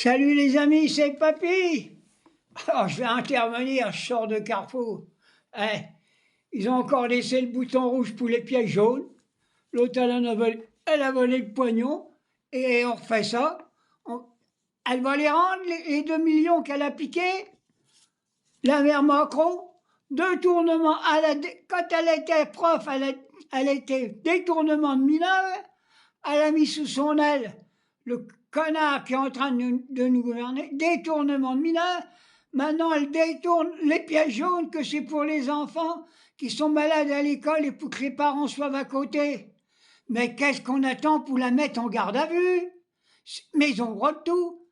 Salut les amis, c'est Papy. Alors, je vais intervenir, je sors de Carrefour. Eh, ils ont encore laissé le bouton rouge pour les pièces jaunes. L'autre, elle a volé le poignon. Et on refait ça. On- elle va les rendre, les 2 millions qu'elle a piqués. La mère Macron, détournement. Quand elle était prof, elle était détournement de mineurs. Elle a mis sous son aile le connard qui est en train de nous gouverner, détournement de mineurs. Maintenant, elle détourne les pièces jaunes, que c'est pour les enfants qui sont malades à l'école et pour que les parents soient à côté. Mais qu'est-ce qu'on attend pour la mettre en garde à vue? Mais ils ont le droit de tout.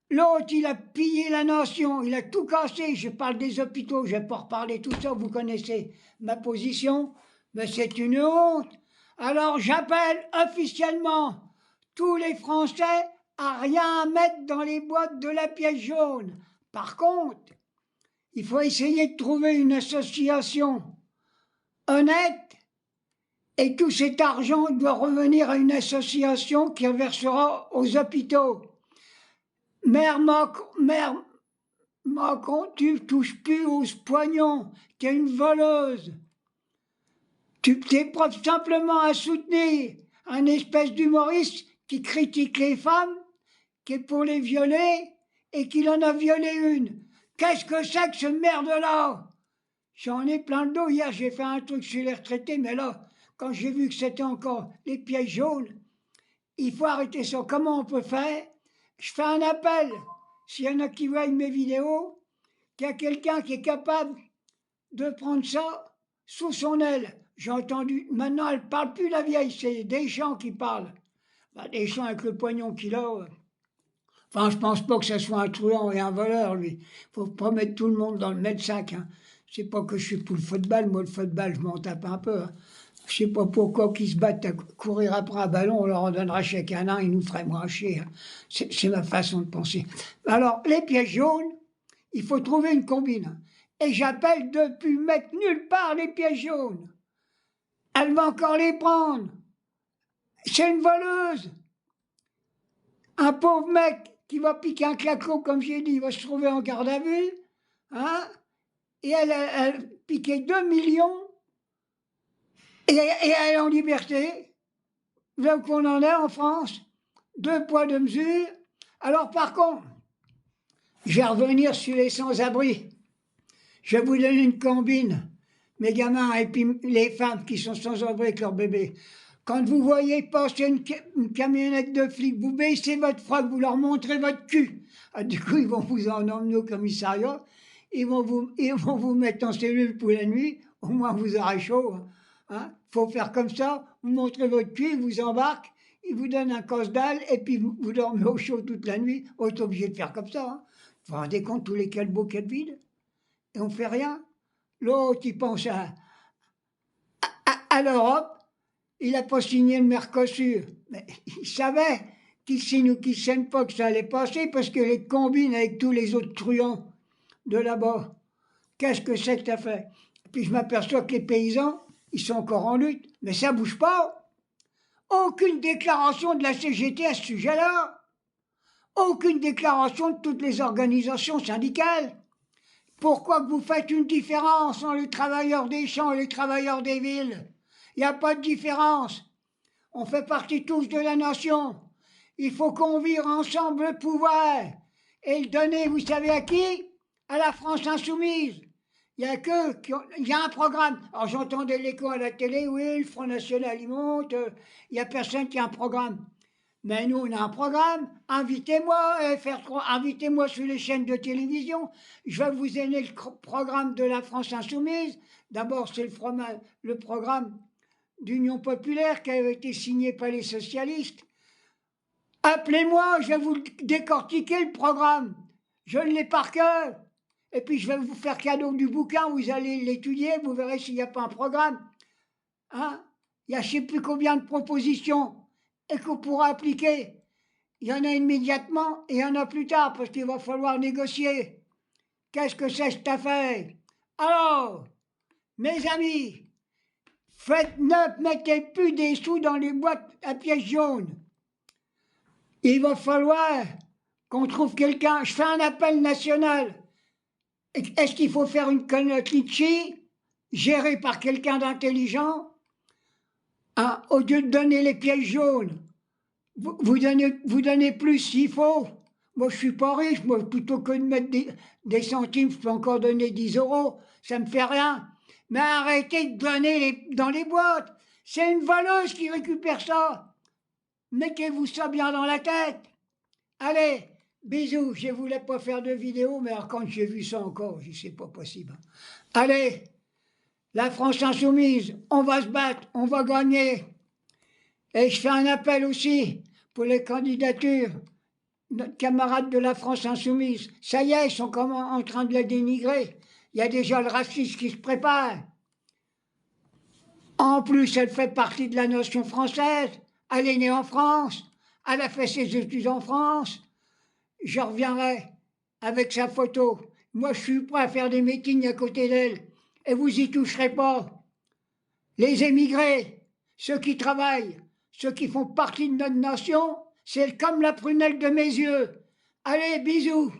L'autre, il a pillé la nation, il a tout cassé. Je parle des hôpitaux, je ne vais pas reparler tout ça, vous connaissez ma position. Mais c'est une honte. Alors j'appelle officiellement tous les Français à rien mettre dans les boîtes de la pièce jaune. Par contre, il faut essayer de trouver une association honnête et tout cet argent doit revenir à une association qui versera aux hôpitaux. Mère Macron, tu ne touches plus aux poignons, tu es une voleuse. Tu t'es simplement à soutenir un espèce d'humoriste qui critique les femmes, qui est pour les violer et qu'il en a violé une. Qu'est-ce que c'est que ce merde-là? J'en ai plein le dos. Hier, j'ai fait un truc sur les retraités, mais là, quand j'ai vu que c'était encore les pièces jaunes, il faut arrêter ça. Comment on peut faire? Je fais un appel. S'il y en a qui voient mes vidéos, qu'il y a quelqu'un qui est capable de prendre ça sous son aile. J'ai entendu, maintenant elle ne parle plus la vieille, c'est Deschamps qui parle. Ben, Deschamps avec le poignon qu'il a. Enfin, je pense pas que ce soit un truand et un voleur, lui. Faut pas mettre tout le monde dans le même sac. Hein. C'est pas que je suis pour le football, moi le football, je m'en tape un peu. Hein. Je sais pas pourquoi qu'ils se battent à courir après un ballon, on leur en donnera chacun un, ils nous feraient moins chier. Hein. C'est ma façon de penser. Alors, les pièces jaunes, il faut trouver une combine. Et j'appelle de plus mettre nulle part les pièces jaunes. Elle va encore les prendre. C'est une voleuse. Un pauvre mec qui va piquer un claquot, comme j'ai dit, il va se trouver en garde à vue. Hein, et elle a piqué 2 millions et elle est en liberté. Là qu'on en est en France. 2 poids, 2 mesures. Alors par contre, je vais revenir sur les sans-abri. Je vais vous donner une combine, mes gamins et puis les femmes qui sont sans-abri avec leur bébé. Quand vous voyez passer une camionnette de flics, vous baissez votre froc, vous leur montrez votre cul. Ah, du coup, ils vont vous en emmener au commissariat, ils vont vous mettre en cellule pour la nuit, au moins vous aurez chaud. Hein. Faut faire comme ça, vous montrez votre cul, ils vous embarquent, ils vous donnent un casse-dalle, et puis vous dormez au chaud toute la nuit. On est obligé de faire comme ça. Hein. Vous vous rendez compte tous les calbots qu'elle vide? Et on fait rien. L'autre, il pense à l'Europe. Il n'a pas signé le Mercosur. Mais il savait qu'il signe ou qu'il ne signe pas que ça allait passer parce que les combine avec tous les autres truands de là-bas. Qu'est-ce que c'est que tu as fait? Et puis je m'aperçois que les paysans, ils sont encore en lutte. Mais ça ne bouge pas. Aucune déclaration de la CGT à ce sujet-là. Aucune déclaration de toutes les organisations syndicales. Pourquoi que vous faites une différence entre les travailleurs des champs et les travailleurs des villes? Il n'y a pas de différence. On fait partie tous de la nation. Il faut qu'on vive ensemble le pouvoir et le donner, vous savez à qui? À la France insoumise. Il y a il y a un programme. Alors j'entendais l'écho à la télé, oui, le Front National il monte, il n'y a personne qui a un programme. Mais nous, on a un programme. Invitez-moi, invitez-moi sur les chaînes de télévision. Je vais vous donner le programme de la France insoumise. D'abord, c'est le programme d'Union populaire qui a été signé par les socialistes. Appelez-moi, je vais vous décortiquer le programme. Je l'ai par cœur. Et puis je vais vous faire cadeau du bouquin, vous allez l'étudier, vous verrez s'il n'y a pas un programme. Hein? Il y a je ne sais plus combien de propositions et qu'on pourra appliquer. Il y en a immédiatement et il y en a plus tard parce qu'il va falloir négocier. Qu'est-ce que c'est cette affaire? Alors, mes amis, ne mettez plus des sous dans les boîtes à pièces jaunes. Il va falloir qu'on trouve quelqu'un. Je fais un appel national. Est-ce qu'il faut faire une Konichichi gérée par quelqu'un d'intelligent, hein, au lieu de donner les pièges jaunes? Vous donnez plus s'il faut. Moi, je suis pas riche. Moi, plutôt que de mettre des centimes, je peux encore donner 10 euros. Ça me fait rien. Mais arrêtez de donner dans les boîtes. C'est une voleuse qui récupère ça. Mettez-vous ça bien dans la tête. Allez, bisous. Je voulais pas faire de vidéo, mais alors quand j'ai vu ça encore, je dis c'est pas possible. Allez, la France insoumise, on va se battre, on va gagner. Et je fais un appel aussi pour les candidatures. Notre camarade de la France insoumise, ça y est, ils sont en train de la dénigrer. Il y a déjà le racisme qui se prépare. En plus, elle fait partie de la nation française. Elle est née en France. Elle a fait ses études en France. Je reviendrai avec sa photo. Moi, je suis prêt à faire des meetings à côté d'elle. Et vous y toucherez pas. Les émigrés, ceux qui travaillent, ceux qui font partie de notre nation, c'est comme la prunelle de mes yeux. Allez, bisous.